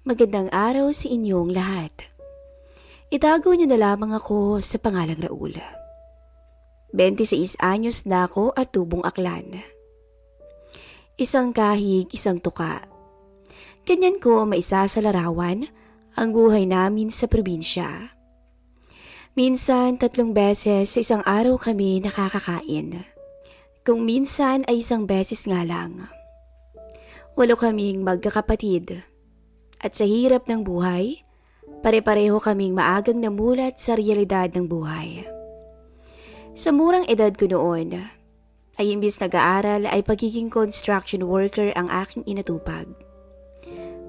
Magandang araw sa inyong lahat. Itago niyo na lamang ako sa pangalang Raul. 26 anyos na ako at tubong aklan. Isang kahig, isang tuka. Ganyan ko maisa sa larawan ang buhay namin sa probinsya. Minsan 3 beses sa isang araw kami nakakakain. Kung minsan ay 1 beses nga lang. 8 kaming magkakapatid. At sa hirap ng buhay, pare-pareho kaming maagang namulat sa realidad ng buhay. Sa murang edad ko noon, ay imbis nag-aaral ay pagiging construction worker ang aking inatupag.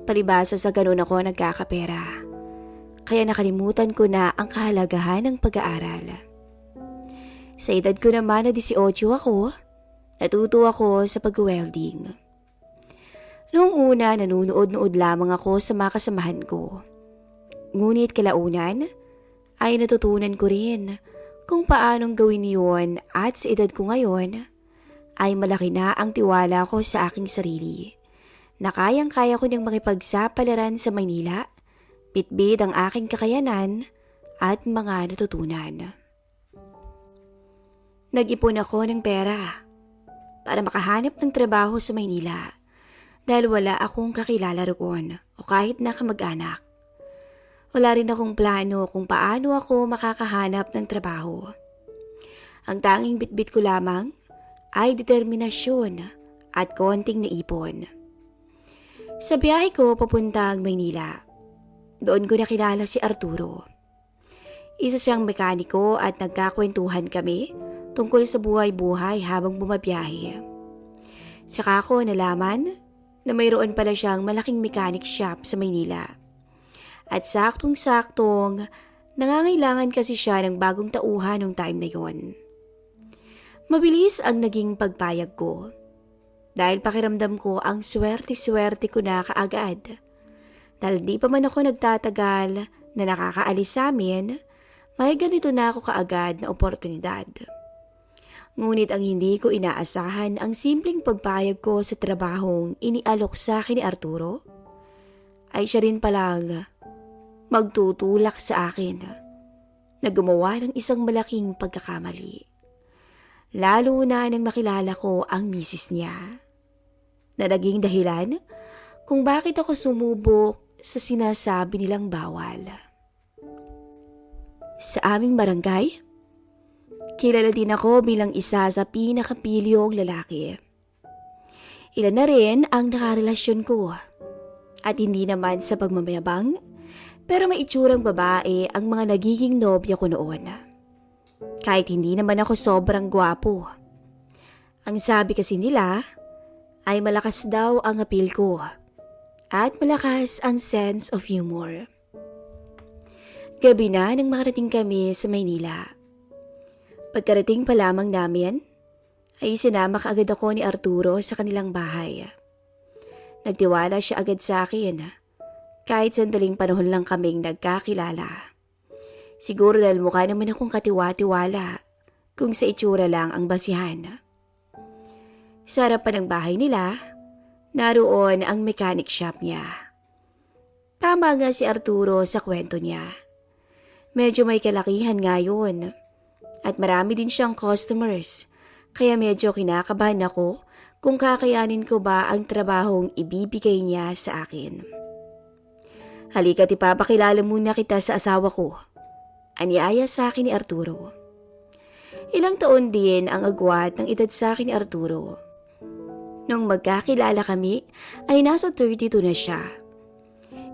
Palibasa sa ganun ako nagkakapera, kaya nakalimutan ko na ang kahalagahan ng pag-aaral. Sa edad ko naman na 18 ako, natuto ako sa pag-welding. Noong una, nanunood-nood lamang ako sa mga kasamahan ko. Ngunit kalaunan, ay natutunan ko rin kung paanong gawin yun at sa edad ko ngayon, ay malaki na ang tiwala ko sa aking sarili na kayang-kaya ko nang makipagsapalaran sa Maynila, bitbit ang aking kakayanan at mga natutunan. Nag-ipon ako ng pera para makahanap ng trabaho sa Maynila. Dahil wala akong kakilala roon o kahit na kamag-anak. Wala rin akong plano kung paano ako makakahanap ng trabaho. Ang tanging bitbit ko lamang ay determinasyon at konting naipon. Sa biyahe ko papuntang Maynila, doon ko nakilala si Arturo. Isa siyang mekaniko at nagkakwentuhan kami tungkol sa buhay-buhay habang bumabiyahe. Saka ko nalaman na mayroon pala siyang malaking mechanic shop sa Maynila. At saktong-saktong, nangangailangan kasi siya ng bagong tauhan nung time na yon. Mabilis ang naging pagpayag ko. Dahil pakiramdam ko ang swerte-swerte ko na kaagad. Dahil di pa man ako nagtatagal na nakakaalis sa amin, may ganito na ako kaagad na oportunidad. Ngunit ang hindi ko inaasahan ang simpleng pagpayag ko sa trabahong inialok sa akin ni Arturo, ay siya rin palang magtutulak sa akin na gumawa ng isang malaking pagkakamali. Lalo na nang makilala ko ang misis niya, na naging dahilan kung bakit ako sumubok sa sinasabi nilang bawal. Sa aming barangay, kilala din ako bilang isa sa pinakapilyong lalaki. Ilan na rin ang nakarelasyon ko. At hindi naman sa pagmamayabang, pero may itsurang babae ang mga nagiging nobya ko noon. Kahit hindi naman ako sobrang gwapo. Ang sabi kasi nila ay malakas daw ang appeal ko at malakas ang sense of humor. Gabi na nang makarating kami sa Maynila. Pagkarating pa lamang namin, ay sinama kaagad ako ni Arturo sa kanilang bahay. Nagtiwala siya agad sa akin, kahit sandaling panahon lang kaming nagkakilala. Siguro dahil mukha naman akong katiwa-tiwala kung sa itsura lang ang basihan. Sa harapan ng bahay nila, naroon ang mechanic shop niya. Tama nga si Arturo sa kwento niya. Medyo may kalakihan nga yun. At marami din siyang customers, kaya medyo kinakabahan ako kung kakayanin ko ba ang trabahong ibibigay niya sa akin. Halika't ipapakilala muna kita sa asawa ko, anyaya sa akin ni Arturo. Ilang taon din ang agwat ng edad sa akin ni Arturo. Nung magkakilala kami ay nasa 32 na siya.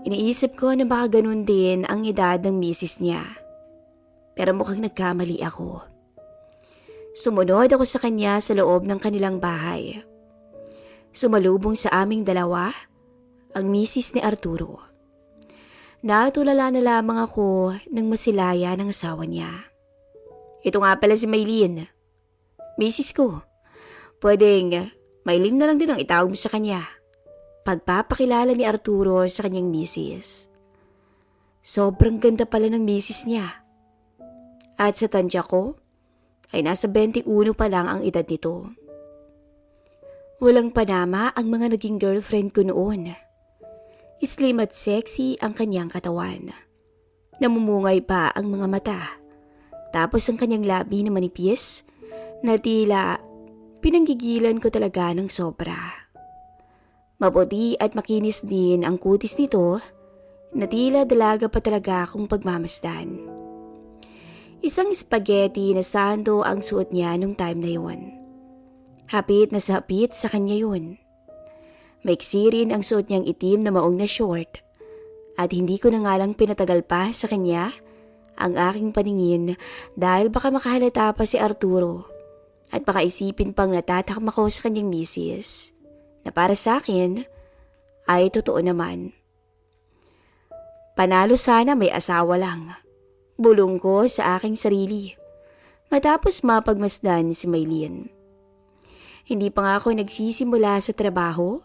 Iniisip ko na baka ganun din ang edad ng misis niya. Pero mukhang nagkamali ako. Sumunod ako sa kanya sa loob ng kanilang bahay. Sumalubong sa aming dalawa ang misis ni Arturo. Natulala na lamang ako ng masilaya ng asawa niya. Ito nga pala si Maylene. Misis ko. Pwedeng Maylene na lang din ang itawag mo sa kanya. Pagpapakilala ni Arturo sa kanyang misis. Sobrang ganda pala ng misis niya. At sa tansya ko, ay nasa 21 pa lang ang edad nito. Walang panama ang mga naging girlfriend ko noon. Slim at sexy ang kanyang katawan. Namumungay pa ang mga mata. Tapos ang kanyang labi na manipis na tila pinanggigilan ko talaga ng sobra. Maputi at makinis din ang kutis nito na tila dalaga pa talaga akong pagmamasdan. Isang spaghetti na sando ang suot niya nung time na yun. Hapit na sa hapit sa kanya yun. Maiksi rin ang suot niyang itim na maong na short at hindi ko na nga lang pinatagal pa sa kanya ang aking paningin dahil baka makahalata pa si Arturo at baka isipin pang natatakam ako sa kanyang misis na para sa akin ay totoo naman. Panalo sana may asawa lang. Bulong ko sa aking sarili matapos mapagmasdan si Maylin. Hindi pa nga ako nagsisimula sa trabaho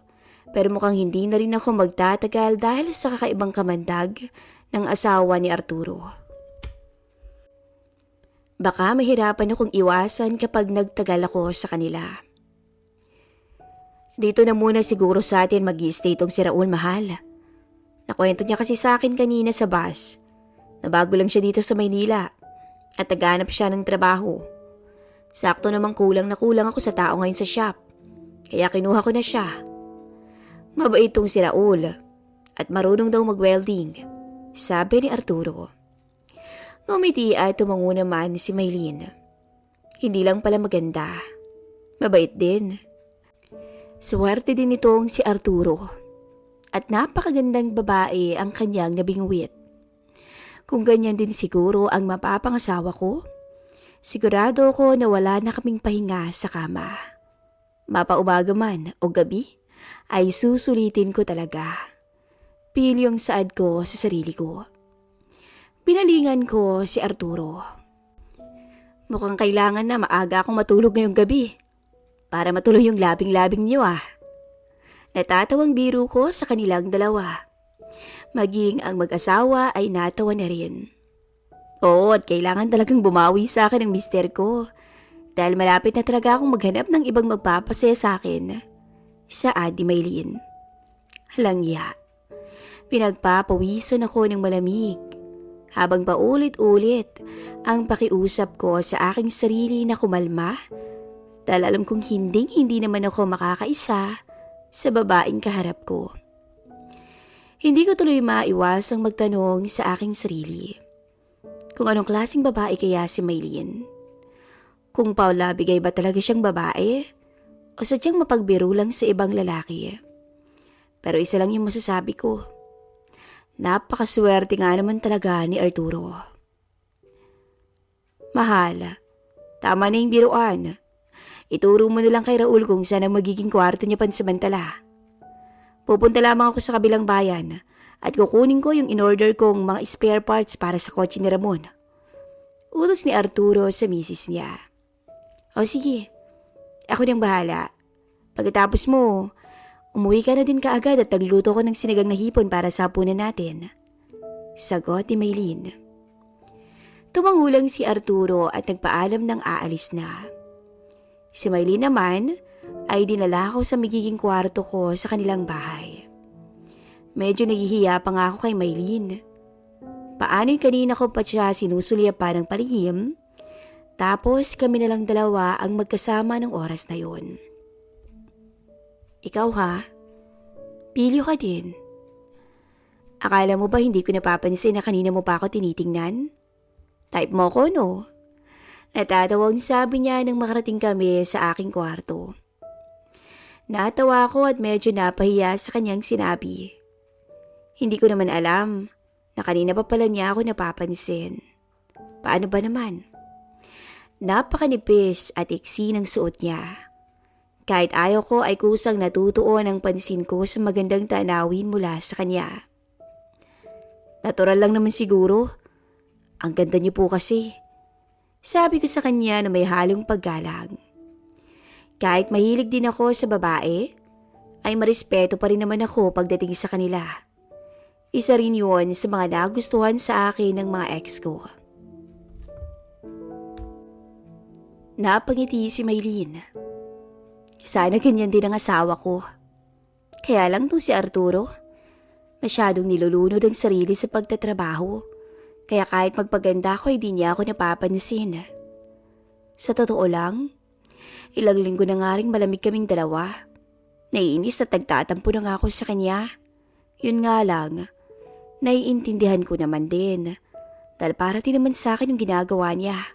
pero mukhang hindi na rin ako magtatagal dahil sa kakaibang kamandag ng asawa ni Arturo. Baka mahirapan akong iwasan kapag nagtagal ako sa kanila. Dito na muna siguro sa atin mag-i-stay tong si Raul, mahal. Nakwento niya kasi sa akin kanina sa bus na bago lang siya dito sa Maynila at naghanap siya ng trabaho. Sakto namang kulang na kulang ako sa tao ngayon sa shop, kaya kinuha ko na siya. Mabait tong si Raul at marunong daw mag-welding, sabi ni Arturo. Ngumiti at tumango naman si Maylin. Hindi lang pala maganda, mabait din. Swerte din itong si Arturo at napakagandang babae ang kanyang nabingwit. Kung ganyan din siguro ang mapapangasawa ko, sigurado ko na wala na kaming pahinga sa kama. Mapaumaga man o gabi, ay susulitin ko talaga. Pilyong saad ko sa sarili ko. Pinalingan ko si Arturo. Mukhang kailangan na maaga akong matulog ngayong gabi para matuloy yung labing-labing niyo ah. Natatawang biro ko sa kanilang dalawa. Maging ang mag-asawa ay natawa na rin. Oo, at kailangan talagang bumawi sa akin ng mister ko dahil malapit na talaga akong maghanap ng ibang magpapasaya sa akin. Saad ni Maylin. Halangya. Pinagpapawisan ako ng malamig habang paulit-ulit ang pakiusap ko sa aking sarili na kumalma dahil alam kong hindi naman ako makakaisa sa babaeng kaharap ko. Hindi ko tuloy maiwasang magtanong sa aking sarili kung anong klaseng babae kaya si Maylin. Kung paulabigay ba talaga siyang babae o sadyang mapagbiro lang sa ibang lalaki. Pero isa lang yung masasabi ko. Napakaswerte nga naman talaga ni Arturo. Mahal, tama na yung biruan. Ituro mo na lang kay Raul kung saan ang magiging kwarto niya pansamantala. Pupunta lamang ako sa kabilang bayan at kukunin ko yung in-order kong mga spare parts para sa kotse ni Ramon. Utos ni Arturo sa misis niya. O sige, ako nang bahala. Pagkatapos mo, umuwi ka na din kaagad at nagluto ko ng sinigang na hipon para sa hapunan natin. Sagot ni Maylin. Tumangulang si Arturo at nagpaalam ng aalis na. Si Maylin naman ay dinala ko sa magiging kwarto ko sa kanilang bahay. Medyo nahihiya pa nga ako kay Maylin. Paano yung kanina ko pa siya sinusulya pa ng palihim, tapos kami na lang dalawa ang magkasama ng oras na yon. Ikaw ha? Pilyo ka din. Akala mo ba hindi ko napapansin na kanina mo pa ako tinitingnan? Type mo ko, no? Natatawang sabi niya nang makarating kami sa aking kwarto. Natawa ako at medyo napahiya sa kanyang sinabi. Hindi ko naman alam na kanina pa pala niya ako napapansin. Paano ba naman? Napakanipis at iksi ng suot niya. Kahit ayaw ko ay kusang natutuon ang pansin ko sa magandang tanawin mula sa kanya. Natural lang naman siguro. Ang ganda niyo po kasi. Sabi ko sa kanya na may halong paggalang. Kahit mahilig din ako sa babae, ay marespeto pa rin naman ako pagdating sa kanila. Isa rin yun sa mga nagustuhan sa akin ng mga ex ko. Napangiti si Maylin. Sana ganyan din ang asawa ko. Kaya lang to si Arturo. Masyadong nilulunod ang sarili sa pagtatrabaho, kaya kahit magpaganda ko, hindi niya ako napapansin. Sa totoo lang, ilang linggo na nga rin malamig kaming dalawa. Naiinis at nagtatampo na nga ako sa kanya. Yun nga lang, naiintindihan ko naman din dahil para din naman sa akin yung ginagawa niya.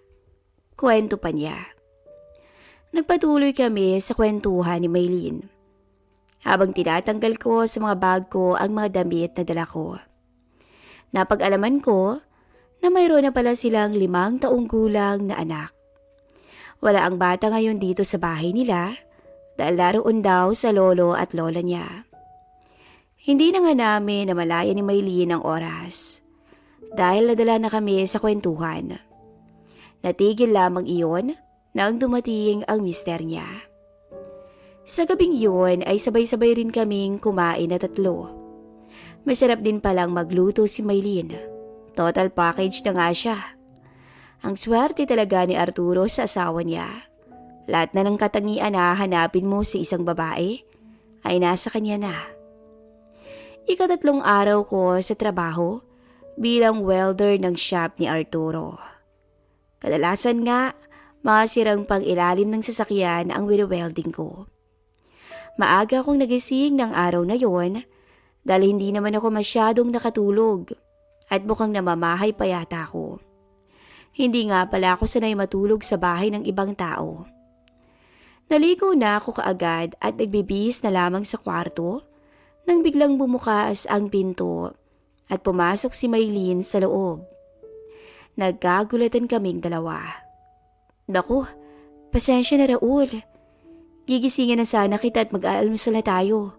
Kwento pa niya. Nagpatuloy kami sa kwentuhan ni Maylene habang tinatanggal ko sa mga bag ko ang mga damit na dala ko. Napag-alaman ko na mayroon na pala silang 5 taong gulang na anak. Wala ang bata ngayon dito sa bahay nila dahil naroon daw sa lolo at lola niya. Hindi na nga namin namalayan ni Maylene ang oras dahil nadala na kami sa kwentuhan. Natigil lamang iyon nang dumating ang mister niya. Sa gabing yun ay sabay-sabay rin kaming kumain na 3. Masarap din palang magluto si Maylene. Total package na nga siya. Ang swerte talaga ni Arturo sa asawa niya. Lahat na ng katangian na hanapin mo sa isang babae ay nasa kanya na. Ika-3 araw ko sa trabaho bilang welder ng shop ni Arturo. Kadalasan nga, mga sirang pang-ilalim ng sasakyan ang wini-welding ko. Maaga akong nagising ng araw na yon dahil hindi naman ako masyadong nakatulog at mukhang namamahay pa yata ako. Hindi nga pala ako sanay matulog sa bahay ng ibang tao. Naligo na ako kaagad at nagbibihis na lamang sa kwarto nang biglang bumukas ang pinto at pumasok si Maylene sa loob. Nagkagulatan kaming dalawa. Naku, pasensya na Raul. Gigisingin na sana kita at mag-aalmusal na tayo.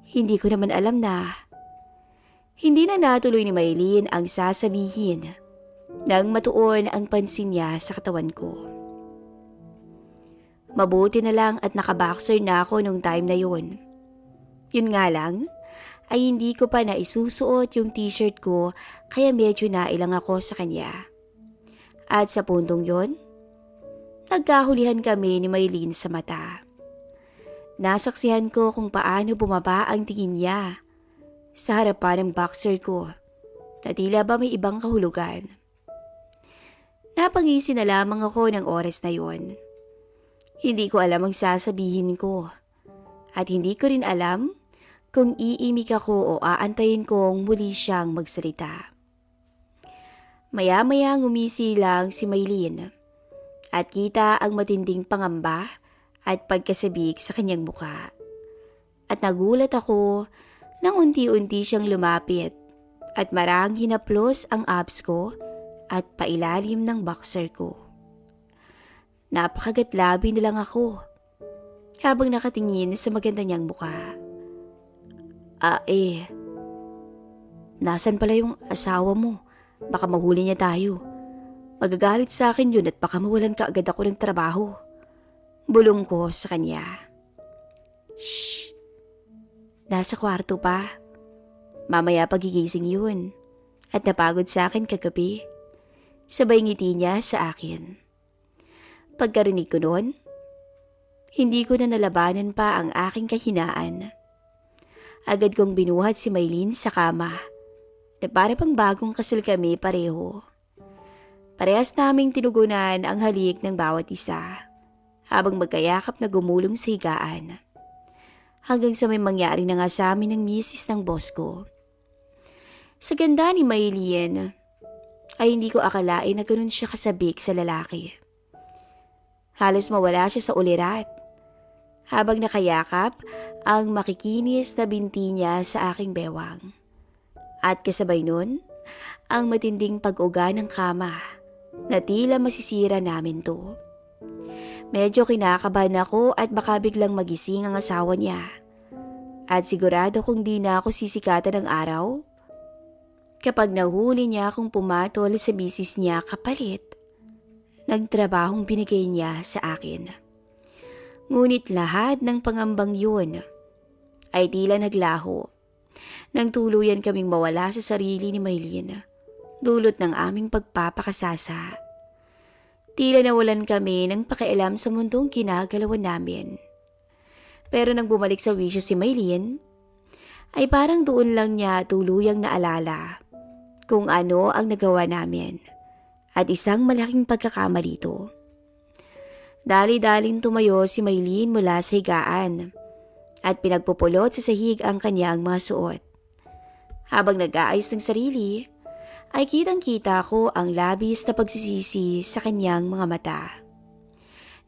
Hindi ko naman alam na. Hindi na natuloy ni Maylene ang sasabihin nang matuon ang pansin niya sa katawan ko. Mabuti na lang at nakaboxer na ako nung time na yun. Yun nga lang, ay hindi ko pa naisusuot yung t-shirt ko kaya medyo nailang ako sa kanya. At sa puntong yon, nagkahulihan kami ni Maylene sa mata. Nasaksihan ko kung paano bumaba ang tingin niya sa harapan ng boxer ko na tila ba may ibang kahulugan. Napangisi na lamang ako ng oras na yon. Hindi ko alam ang sasabihin ko at hindi ko rin alam kung iimik ako o aantayin kong muli siyang magsalita. Maya-maya ngumisi lang si Maylene at kita ang matinding pangamba at pagkasabik sa kanyang muka. At nagulat ako nang unti-unti siyang lumapit at marang hinaplos ang abs ko at pailalim ng boxer ko. Napakagatlabi na lang ako habang nakatingin sa maganda niyang muka. Nasan pala yung asawa mo? Baka mahuli niya tayo. Magagalit sa akin yun at baka mawalan ka agad ako ng trabaho. Bulong ko sa kanya. Shh! Nasa kwarto pa. Mamaya pagigising yun. At napagod sa akin kagabi. Sabay ngiti niya sa akin. Pagkarinig ko noon, hindi ko na nalabanan pa ang aking kahinaan. Agad kong binuhat si Maylene sa kama na para pang bagong kasal kami pareho. Parehas naming tinugunan ang halik ng bawat isa habang magkayakap na gumulong sa higaan. Hanggang sa may mangyari na nga sa amin ng misis ng boss ko. Sa ganda ni Maylene ay hindi ko akalain na ganun siya kasabik sa lalaki. Halos mawala siya sa ulirat habang nakayakap ang makikinis na binti niya sa aking bewang. At kasabay nun, ang matinding pag-uga ng kama na tila masisira namin to. Medyo kinakabahan ako at baka biglang magising ang asawa niya. At sigurado kung di na ako sisikatan ng araw, kapag nahuli niya akong pumatol sa misis niya kapalit ng trabahong binigay niya sa akin. Ngunit lahat ng pangambang yun ay tila naglaho nang tuluyan kaming mawala sa sarili ni Maylene, dulot ng aming pagpapakasasa. Tila nawalan kami ng pakialam sa mundong ginagalawan namin. Pero nang bumalik sa wisyo si Maylene, ay parang doon lang niya tuluyang naalala kung ano ang nagawa namin at isang malaking pagkakamali ito. Dali-daling tumayo si Maylene mula sa higaan at pinagpupulot sa sahig ang kanyang mga suot. Habang nag-aayos ng sarili, ay kitang-kita ko ang labis na pagsisisi sa kanyang mga mata.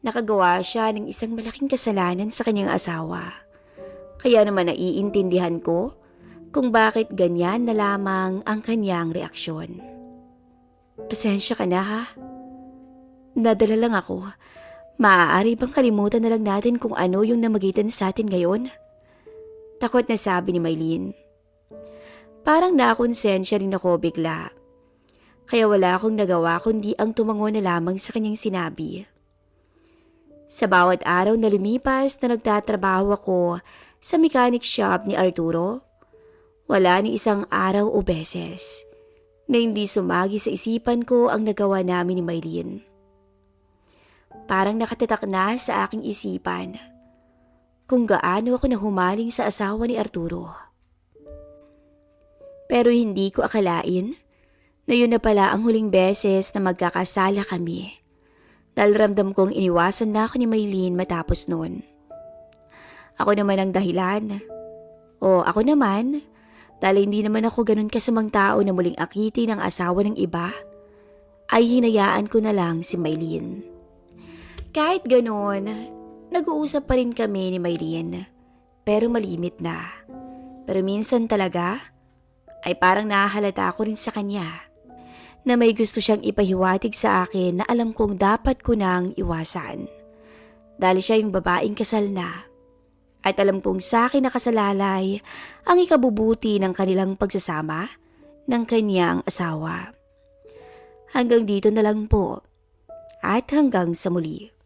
Nakagawa siya ng isang malaking kasalanan sa kanyang asawa. Kaya naman naiintindihan ko kung bakit ganyan na lamang ang kanyang reaksyon. Pasensya ka na ha. Nadala lang ako. Maaari bang kalimutan na lang natin kung ano yung namagitan sa atin ngayon? Takot na sabi ni Maylene. Parang nakonsensya rin ako bigla. Kaya wala akong nagawa kundi ang tumango na lamang sa kanyang sinabi. Sa bawat araw na lumipas na nagtatrabaho ako sa mechanic shop ni Arturo, wala ni isang araw o beses na hindi sumagi sa isipan ko ang nagawa namin ni Maylene. Parang nakatatak na sa aking isipan kung gaano ako nahumaling sa asawa ni Arturo. Pero hindi ko akalain na yun na pala ang huling beses na magkakasala kami. Dahil ramdam kong iniwasan na ako ni Maylene matapos noon. Ako naman ang dahilan. O ako naman, dahil hindi naman ako ganun kasamang tao na muling akitin ang asawa ng iba, ay hinayaan ko na lang si Maylene. Kahit ganun, nag-uusap pa rin kami ni Maylene, pero malimit na. Pero minsan talaga, ay parang nahahalata ko rin sa kanya na may gusto siyang ipahiwatig sa akin na alam kong dapat ko nang iwasan. Dahil siya yung babaeng kasal na. At alam kong sa akin nakasalalay ang ikabubuti ng kanilang pagsasama ng kanyang asawa. Hanggang dito na lang po. At hanggang sa muli.